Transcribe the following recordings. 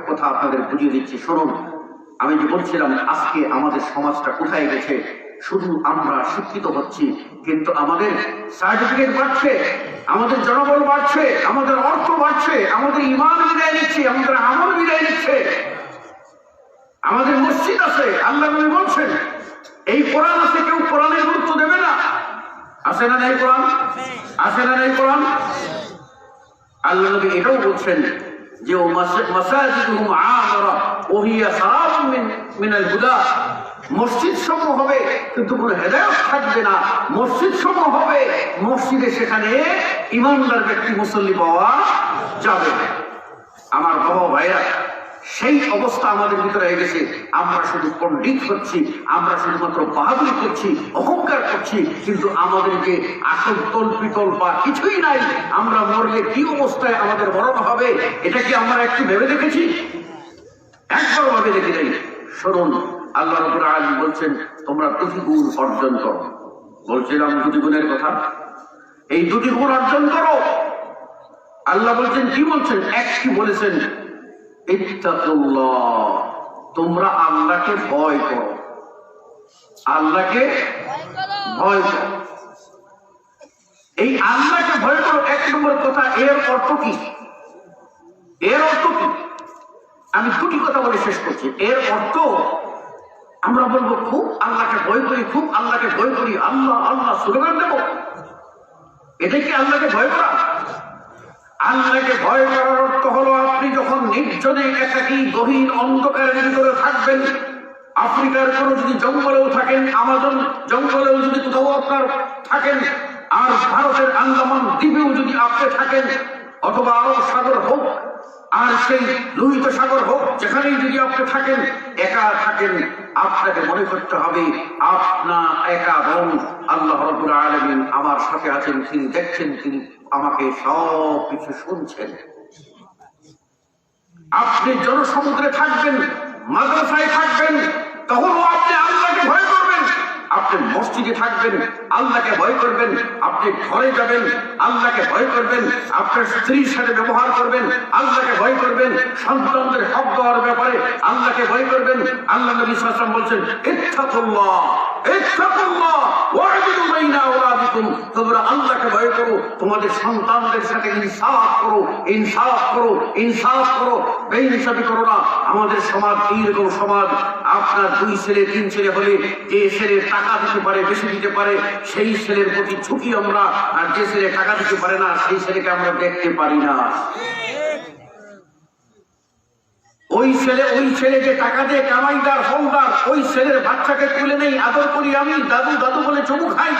কথা আপনাদের বুঝিয়ে দিচ্ছি, শুনুন। আমি যে বলছিলাম আজকে আমাদের সমাজটা কোথায় গেছে, শুধু আমরা শিক্ষিত হচ্ছি কিন্তু আমাদের সার্টিফিকেট বাড়ছে, আমাদের জনবল বাড়ছে, আমাদের অর্থ বাড়ছে, আমাদের ইমান বিদায় নিচ্ছে, আমাদের আমল বিদায় নিচ্ছে, আমাদের মসজিদ আছে। আল্লাহ নবী বলছেন এই কোরআন আছে, কেউ কোরআনের গুরুত্ব দেবে না। আছে না নাই কোরআন? আছে না নাই কোরআন? আল্লাহ নবী এটাও বলছেন যে মাসাজিদুহুম আমারা ওয়া হিয়া সারাবুম মিনাল হুদা, মসজিদ সমূহ হবে কিন্তু কোনো হেদায়েত থাকবে না। মসজিদ সমূহ হবে, মসজিদে সেখানে ঈমানদার ব্যক্তি মুসল্লি পাওয়া যাবে। আমার বাবা ভাইরা, সেই অবস্থা আমাদের ভিতরে হয়ে গেছে। আমরা শুধু পণ্ডিত হচ্ছি, আমরা শুধুমাত্র বাহাদুরি করছি, অহংকার করছি, কিন্তু আমাদের যে আসল তল্পিতল বা কিছুই নাই। আমরা মরলে কি অবস্থায় আমাদের মরণ হবে এটা কি আমরা একটু ভেবে দেখেছি? একবার ভাবে দেখি নাই। শুনুন, আল্লাহ রাব্বুল আলামিন বলছেন তোমরা 2টি গুণ অর্জন করো। বলছিলাম 2টি গুণের কথা, এই 2টি গুণ অর্জন করো। আল্লাহ বলছেন, কি বলছেন? একটি বলেছেন ইত্তাকুল্লাহ, তোমরা আল্লাহকে ভয় করো। আল্লাহকে ভয় করো, এই আল্লাহকে ভয় করো 1 নম্বর কথা। এর অর্থ কি? এর অর্থ কি? আমি 2টি কথা বলে শেষ করছি। এর অর্থ আমরা বলবো খুব আল্লাহকে ভয় করি, খুব আল্লাহকে ভয় করি, আল্লাহ আল্লাহ স্লোগান দেব, এটা কি আল্লাহকে ভয় করা? আল্লাহকে ভয় করার অর্থ হলো আপনি যখন নির্জনে একাকী গহীন অন্ধকারের ভিতরে থাকবেন, আফ্রিকার কোন যদি জঙ্গলেও থাকেন, আমাজন জঙ্গলেও যদি কোথাও আপনার থাকেন, আর ভারতের আন্দামান দ্বীপেও যদি আপনি থাকেন, অথবা আরব সাগর হোক আর সেই লোহিত সাগর হোক, যেখানেই যদি আপনি থাকেন, একা থাকেন, আপনাকে মনে করতে হবে আপনার একা নন। আল্লাহ রাব্বুল আলামিন আমার সাথে আছেন, তিনি দেখছেন, তিনি আমাকে সব কিছু শুনছেন। আপনি জনসমুদ্রে থাকবেন, মাদ্রাসায় থাকবেন, তখনও আপনি আল্লাহকে ভয় করবেন। আপনি মসজিদে থাকবেন, আল্লাহকে ভয় করবেন। আপনি ঘরে যাবেন, আল্লাহকে ভয় করবেন। আপনার স্ত্রীর সাথে ব্যবহার করবেন, আল্লাহকে ভয় করবেন। সন্তানদের হক দেওয়ার ব্যাপারে আল্লাহকে ভয় করবেন। আল্লাহ নবী সাল্লাল্লাহু আলাইহি ওয়াসাল্লাম বলছেন ইত্তাকুল্লাহ ইত্তাকুল্লাহ ওয়া'দিলু বাইনা আওলাদিকুম, তোমরা আল্লাহকে ভয় করো, তোমাদের সন্তানদের সাথে ইনসাফ করো, ইনসাফ করো, ইনসাফ করো, বেইনসাফি করো না। আমাদের সমাজ এইরকম সমাজ, আপনার 2 ছেলে 3 ছেলে হলে যে ছেলে টাকা দিতে পারে, বেশি দিতে পারে, সেই ছেলের প্রতি ঝুঁকি আমরা, আর যে ছেলে টাকা দিতে পারে না সেই ছেলেকে আমরা দেখতে পারি না। ওই ছেলে যে টাকা দিয়ে কামাইদার হলদার, ওই ছেলের বাচ্চাকে তুলে নেই, আদর করি আমি, দাদু দাদু বলে চুমু খাই।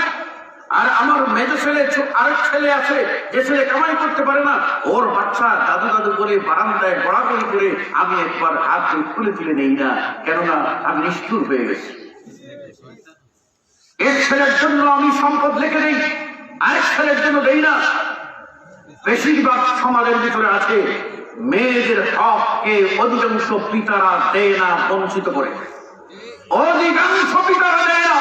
আর আমার মেজো ছেলে, আরেক ছেলে আছে যে ছেলে কামাই করতে পারে না, ওর বাচ্চা দাদু দাদু করে বারান্দায় গড়াগড়ি করে আমি একবার হাত খুলে তুলে নেই না, কেননা আমি নিষ্ঠুর হয়ে গেছি। এক ছেলের জন্য আমি সম্পদ লিখে দেই, আরেক ছেলের জন্য দেই না। বেশিরভাগ সমাজের ভিতরে আছে মেয়েদের হককে অধিকাংশ পিতারা দেয় না, বঞ্চিত করে। অধিকাংশ পিতারা দেয় না,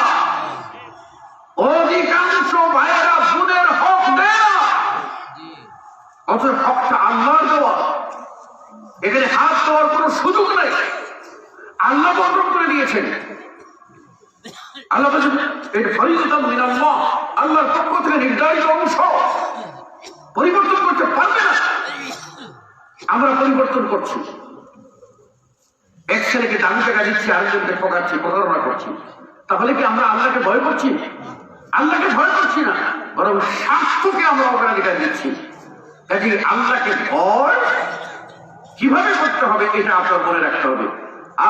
অধিকাংশ ভাইয়েরা বোনের হক দেয় না। অথচ হকটা আল্লাহর দেওয়া, এখানে হাত দেওয়ার কোন সুযোগ নেই। আল্লাহ বর্ণন করে দিয়েছেন। আল্লাহ বলেছেন এটা ফরিদাতুন মিনাল্লাহ, আল্লাহর পক্ষ থেকে নির্ধারিত অংশ, পরিবর্তন করতে পারবে না। আমরা পরিবর্তন করছি, এক ছেলেকে দামি টাকা দিচ্ছি, আরেকজনকে ঠকাচ্ছি, প্রতারণা করছি। তাহলে কি আমরা আল্লাহকে ভয় করছি? আল্লাহকে ভয় করছি না, বরং স্বাস্থ্যকে আমরা অগ্রাধিকার দিচ্ছি। কাজে আল্লাহকে ভয় কিভাবে করতে হবে এটা আপনার মনে রাখতে হবে।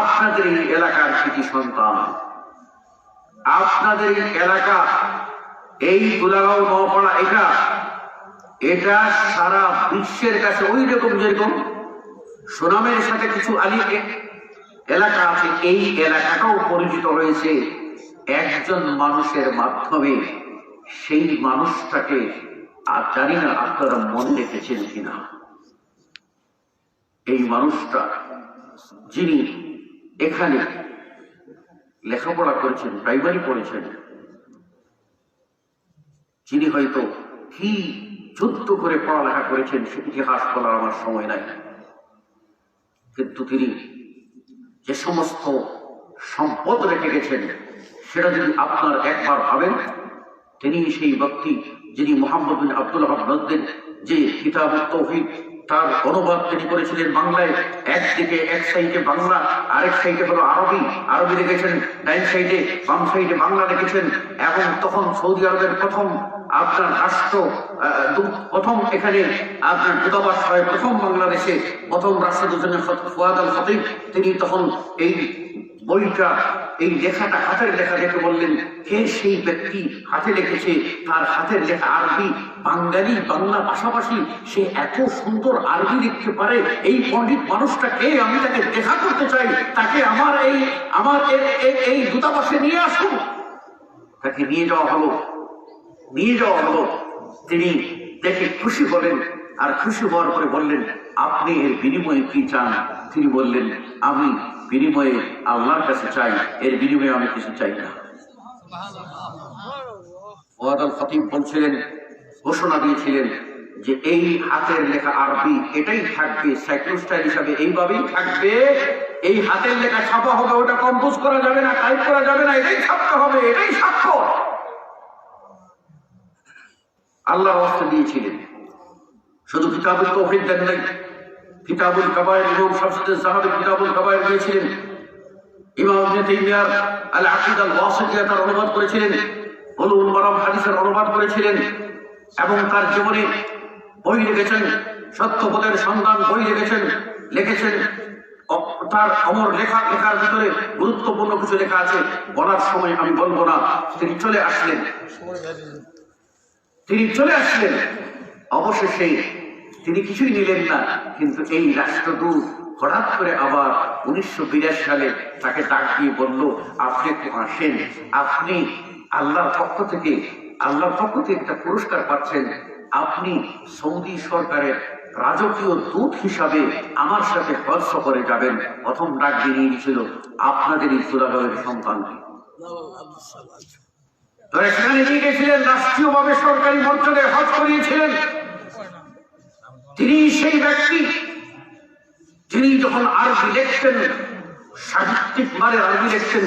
আপনাদের এই এলাকার কৃতি সন্তান, আপনাদের এই এলাকা, এই গোলাগাঁও নওপাড়া, এটা সারা বিশ্বের কাছে ওই রকম যেরকম সুনামের সাথে কিছু আলী এলাকা আছে, এই এলাকাটাও পরিচিত হয়েছে একজন মানুষের মাধ্যমে। সেই মানুষটাকে আর জানি না আপনারা মনে রেখেছেন কিনা। এই মানুষটা যিনি এখানে লেখাপড়া করেছেন, প্রাইমারি পড়েছেন, যিনি হয়তো কি যুদ্ধ করে পড়ালেখা করেছেন সে ইতিহাস বলার আমার সময় নাই। কিন্তু তিনি যে সমস্ত সম্পদ রেখে গেছেন সেটা যদি আপনার একবার ভাবেন, তিনি সেই ব্যক্তি যিনি মুহাম্মদ বিন আব্দুল ওয়াহাব নদভীর যে কিতাব তাওহীদ তার অনুবাদ তিনি করেছিলেন বাংলায়। একদিকে এক সাইডে বাংলা, আরেক সাইডে হলো আরবি। আরবি লিখেছেন ডাইন সাইডে, বাম সাইডে বাংলা লিখেছেন। এবং তখন সৌদি আরবের প্রথম আপনার রাষ্ট্র প্রথম এখানে আপনার দূতাবাস হয় প্রথম বাংলাদেশে, প্রথম রাষ্ট্রদূত ফুয়াদ আল খতিব। তিনি তখন এই বইটা, এই লেখাটা হাতের লেখা দেখে বললেন, কে সেই ব্যক্তি হাতে লিখেছে, তার হাতের লেখা আরবি, বাঙালি বাংলা পাশাপাশি সে এত সুন্দর আরবি লিখতে পারে, এই পণ্ডিত মানুষটা কে, আমি তাকে দেখা করতে চাই, তাকে আমার এই দূতাবাসে নিয়ে আসুন। তাকে নিয়ে যাওয়া হলো। তিনি দেখে খুশি হলেন, আর খুশি হওয়ার পরে বললেন, আপনি এর বিনিময়ে কি চান? তিনি বললেন, আমি বিনিময়ে আল্লাহর কাছে চাই, এর বিনিময়ে আমি কিছু চাই না। ফুয়াদ আল খতিব বলছিলেন, ঘোষণা দিয়েছিলেন যে এই হাতের লেখা আরবি এটাই থাকবে, সাইক্লোস্টাইল হিসাবে এইভাবেই থাকবে। এই হাতের লেখা ছাপা হবে, ওটা কম্পোজ করা যাবে না, টাইপ করা যাবে না, এটাই ছাপতে হবে, এটাই স্বাক্ষর। আল্লাহর ওয়াস্তে দিয়েছিলেন। শুধু কিতাবুল তাওহীদ দেন নাই, কিতাবুল কাবায়ের, ইমাম শামসুদ্দিন সাহাবী কিতাবুল কাবায়ের দিয়েছিলেন। ইমাম ইবনে তাইমিয়ার আল আকীদা আল ওয়াসিতিয়া তার অনুবাদ করেছিলেন, উলুমুল মারাম হাদিসের অনুবাদ করেছিলেন, এবং তার জীবনে বই লিখেছেন, সত্যপথের সন্ধান বই লিখেছেন। তার অমর লেখার ভিতরে গুরুত্বপূর্ণ কিছু লেখা আছে, বলার সময় আমি বলবো না। তিনি চলে আসলেন। অবশেষে তিনি কিছুই নিলেন না, কিন্তু এই রাষ্ট্রদূত হঠাৎ করে আবার 1982 সালে তাকে ডাক দিয়ে বলল, আপনি একটু আসেন, আপনি আল্লাহর পক্ষ থেকে একটা পুরস্কার পাচ্ছেন, আপনি সৌদি সরকারের রাজকীয় দূত হিসাবে আমার সাথে হজ সফরে যাবেন। প্রথম ডাক দিয়ে নিয়ে গেছিল আপনাদের এই সুরাগের সন্তানকে। সেখানে নিয়ে গেছিলেন, রাষ্ট্রীয়ভাবে সরকারি মর্যাদায় হজ করিয়েছিলেন। তিনি সেই ব্যক্তি যিনি যখন আরবি লিখতেন, সাহিত্যিক মানে আরবি লিখতেন,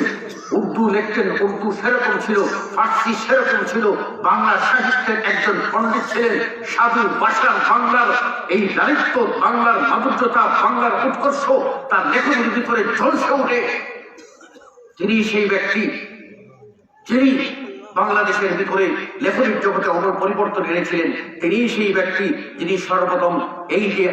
উর্দু লিখতেন, উর্দু সেরকম ছিল, ফার্সি সেরকম ছিল, বাংলা সাহিত্যের একজন পণ্ডিত ছিলেন, সাধু ভাষার বাংলার এই দারিদ্র, বাংলার মাধুর্যতা, বাংলার উৎকর্ষ তার লেখনের ভিতরে ঝলসে ওঠে। তিনি সেই ব্যক্তি যিনি বাংলাদেশের ভিতরে লেখনের জগতে অমর পরিবর্তন এনেছিলেন। তিনি সেই ব্যক্তি যিনি সর্বপ্রথম এই যে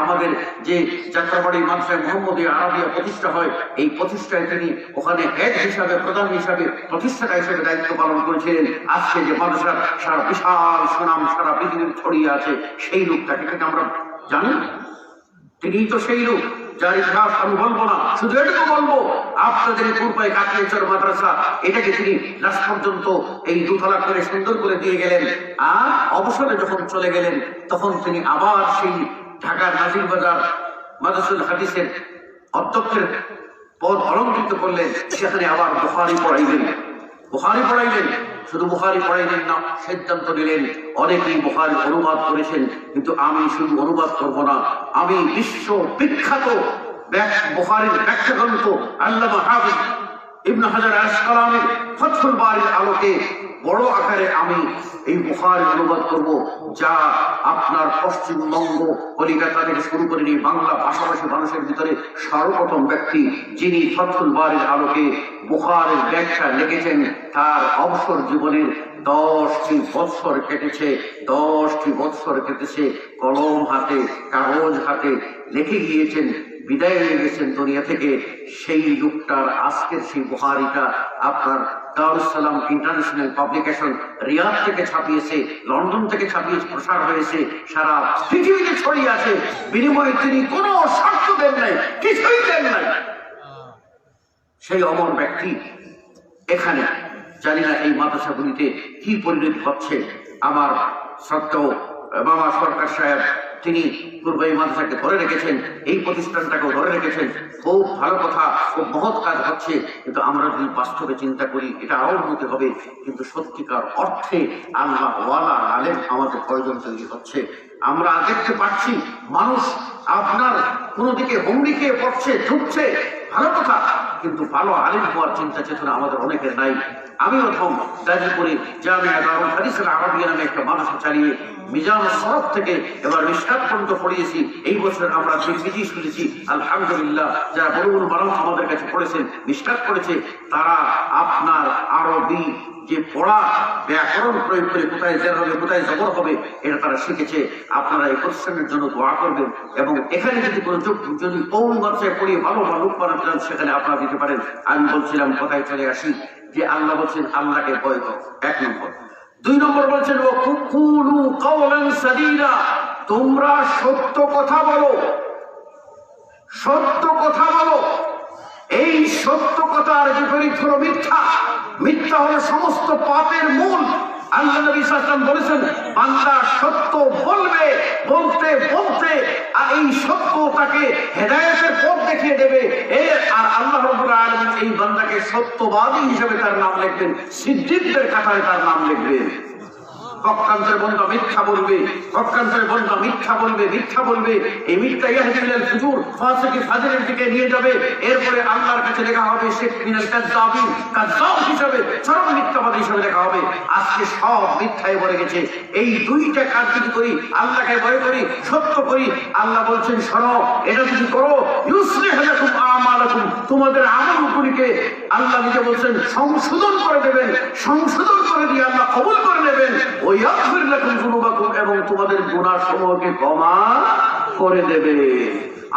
আমাদের যে যাত্রাবাড়ি মাদ্রাসায় মুহাম্মদিয়া আরাবিয়া প্রতিষ্ঠা হয়, এই প্রতিষ্ঠায় তিনি ওখানে হেড হিসাবে, প্রধান হিসাবে, প্রতিষ্ঠাতা হিসেবে দায়িত্ব পালন করেছিলেন। আজকে যে মাদ্রাসার সারা বিশাল সুনাম সারা পৃথিবীর ছড়িয়ে আছে, সেই লোকটাকে কিন্তু আমরা জানি। তিনি তো সেই লোক যার ইতিহাস আমি বলবো না, শুধু এটুকু বলবো, আপনাদের পূর্বায় কাকিয়েচর মাদ্রাসা এটাকে তিনি লাস্ট পর্যন্ত এই দুতলা করে সুন্দর করে দিয়ে গেলেন। আর অবসরে যখন চলে গেলেন, তখন তিনি আবার সেই ঢাকার নাজিরবাজার মাদ্রাসাতুল হাদিসের অধ্যক্ষের পদ অলঙ্কৃত করলেন। সেখানে আবার বুখারী পড়াইলেন। শুধু বুখারী পড়াইলেন না, সিদ্ধান্ত নিলেন অনেকেই বুখারী অনুবাদ করেছেন, কিন্তু আমি শুধু অনুবাদ করব না, আমি বিশ্ব বিখ্যাত বুখারীর ব্যাখ্যা গ্রন্থ আল্লামা হাফিজ ইবনে হাজার আসকালানির ফাথুল বারির আলোকে বড় আকারে আমি এই বুখারী অনুবাদ করব, যা আপনার পশ্চিমবঙ্গ কলিকাতা থেকে শুরু করে নিয়ে বাংলা ভাষাভাষী মানুষের ভিতরে সর্বপ্রথম ব্যক্তি যিনি ফাথুল বারির আলোকে বুখারীর ব্যাখ্যা লিখেছেন। তার অবসর জীবনের 10টি বৎসর কেটেছে কলম হাতে, কাগজ হাতে লিখে গিয়েছেন, বিদায় নিয়ে গেছেন দুনিয়া থেকে। সেই লোকটার আজকের সেই বুখারীটা আপনার দারুস সালাম ইন্টারন্যাশনাল পাবলিকেশন রিয়াদ থেকে ছাপিয়েছে, লন্ডন থেকে ছাপিয়েছে, প্রসার হয়েছে, সারা পৃথিবীতে ছড়িয়ে আছে। বিনিময়ে তিনি কোনো শর্ত দেন নাই, কিছুই দেন নাই। সেই অমর ব্যক্তি এখানে, জানি না এই মাদ্রাসাগুলিতে কি পরিণতি হচ্ছে। আমার শ্রদ্ধেয় মামা সরকার সাহেব, তিনি পূর্ব এই মাদ্রাসাকে ধরে রেখেছেন, এই প্রতিষ্ঠানটাকেও ধরে রেখেছেন। খুব ভালো কথা, খুব মহৎ কাজ হচ্ছে, কিন্তু আমরা যদি বাস্তবে চিন্তা করি এটা আরো উন্নতি হবে। কিন্তু সত্যিকার অর্থে আল্লাহ ওয়ালা আলেম আমাদের প্রয়োজন তৈরি হচ্ছে। আমরা দেখতে পাচ্ছি মানুষ আপনার কোনো দিকে হুমড়ি খেয়ে পড়ছে, ঝুঁকছে, ভালো কথা, কিন্তু ভালো আলিম হওয়ার চিন্তা চেতনা আমাদের অনেকের নাই। আমিও ধম গাজীপুরে জামিয়া দারুল হাদিসের আরবিয়া নামে একটা মানুষ চালিয়ে মিজান সরফ থেকে এবার মিশকাত পর্যন্ত পড়িয়েছি। এই বছর আমরা বিজি শুনেছি আলহামদুলিল্লাহ, যারা বড় মানুষ আমাদের কাছে পড়েছেন, মিশকাত পড়েছে, তারা আপনার আরবি যে পড়া ব্যাকরণ প্রয়োগ করে কোথায় জের হবে কোথায় জবর হবে এটা তারা শিখেছে। আপনারা এই প্রতিষ্ঠানের জন্য দোয়া করবেন এবং এখানে যদি কোনো যদি কৌল মাত্রায় পড়িয়ে ভালো বা লোক বানাতে চান সেখানে আপনারা দিতে পারেন। আমি বলছিলাম কোথায় চলে আসি যে আল্লাহ বলছেন আল্লাহকে ভয় করো, 1 নম্বর। 2 নম্বর বলছেন ও কুলু কাওলান সাদীদা, তোমরা সত্য কথা বলো, সত্য কথা বলো। এই সত্য কথার বিপরীত হলো মিথ্যা। মিথ্যা হলো সমস্ত পাপের মূল। আল্লাহ নবী সাল্লাল্লাহু আলাইহি ওয়াসাল্লাম বলেছেন বান্দা সত্য বলবে, বলতে বলতে আর এই সত্য তাকে হেদায়েতের পথ দেখিয়ে দেবে। আর আল্লাহ রাব্বুল আলামিন এই বান্দাকে সত্যবাদী হিসেবে তার নাম লিখবেন, সিদ্দিকদের কাতারে তার নাম লিখবেন। পক্ষান্তরে বন্ধা মিথ্যা বলবে, পক্ষান্তরে বন্ধা মিথ্যা বলবে, মিথ্যা বলবে, এই মিথ্যা ইয়াহদিল ফুজুর, ফাসিকি ফাজিলের দিকে নিয়ে যাবে। এরপরে আল্লাহর কাছে লেখা হবে শেখ মিনাল কাযযাবিন, কাযযাব হিসাবে, চরম মিথ্যাবাদী হিসাবে লেখা হবে। আজকে সব মিথ্যায় ভরে গেছে। এই 2টা কাজ যদি করি, আল্লাহকে ভয় করি, সত্য করি, আল্লাহ বলছেন শোনো, এটা যদি করো ইউসলিহ লাকুম আমালাকুম, তোমাদের আমলগুলিকে আল্লাহ নিজে বলছেন সংশোধন করে দেবেন, সংশোধন করে দিয়ে আল্লাহ কবুল করে নেবেন। এবং তোমাদের গুনাহ সমূহকে ক্ষমা করে দেবে।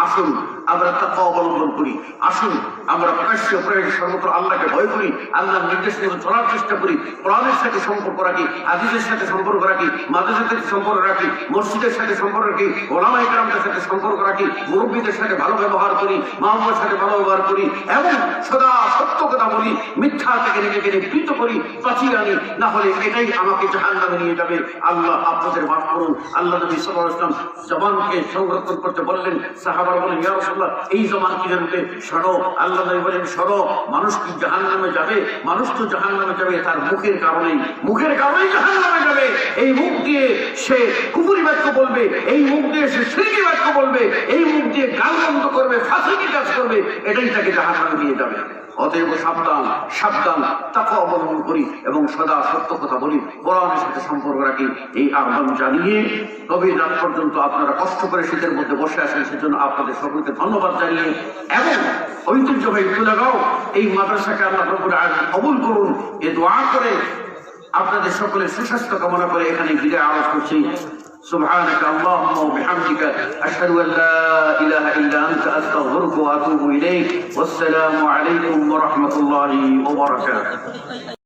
আসুন আমরা তাকওয়া অবলম্বন করি, আসুন আমরা প্রকাশ্য প্রকাশ্যে সর্বত্র আল্লাহকে ভয় করি, আল্লাহর নির্দেশ মতো চলার চেষ্টা করি, কোরআনের সাথে সম্পর্ক রাখি, হাদিসের সাথে সম্পর্ক রাখি, মাদ্রাসার সাথে সম্পর্ক রাখি, মসজিদের সাথে সম্পর্ক রাখি, ওলামায়ে কেরামদের সাথে সম্পর্ক রাখি, মুরব্বীদের সাথে ভালো ব্যবহার করি, মা বাবার সাথে ভালো ব্যবহার করি এবং সদা সত্য কথা বলি, মিথ্যা থেকে নিজেকে নিবৃত্ত করি, বাঁচিয়ে আনি। না হলে এটাই আমাকে জাহান্নামে নিয়ে যাবে। আল্লাহ আপনাদের মাফ করুন। আল্লাহ নবী সাল্লাল্লাহু আলাইহি ওয়াসাল্লাম জবানকে সংরক্ষণ করতে বললেন। সাহাবারা বলেন ইয়া রাসূলুল্লাহ এই জবান কি জানবে? শোনো, আল্লাহ নবী বলেন শোনো, মানুষ কি জাহান্নামে যাবে? মানুষ তো জাহান্নামে যাবে তার মুখের কারণেই, মুখের কারণেই জাহান্নামে যাবে। এই মুখ দিয়ে সে কুফরি বাক্য বলবে, এই মুখ দিয়ে সে শিরকি বাক্য বলবে, এই মুখ দিয়ে গালমন্দ করবে, ফাসিকি কাজ করবে, এটাই তাকে জাহান্নামে নিয়ে যাবে। অতএব সাবধান, সাবধান, তাকওয়া অবলম্বন করি এবং সদা সত্য কথা বলি, কোরআনের সাথে সম্পর্ক রাখি। এই আহ্বান জানিয়ে গভীর রাত পর্যন্ত আপনারা কষ্ট করে শীতের মধ্যে বসে আসেন, সেজন্য আপনাদের সকলকে ধন্যবাদ জানিয়ে এবং ঐতিহ্যবাহী কুলাগাঁও এই মাদ্রাসাকে আল্লাহ রব্বুল আলামিন কবুল করুন এ দোয়া করে আপনাদের সকলের সুস্বাস্থ্য কামনা করে এখানে বিদায় আরজ করছি। سبحانك اللهم وبحمدك أشهد أن لا إله إلا أنت أستغفرك وأتوب إليك والسلام عليكم ورحمة الله وبركاته.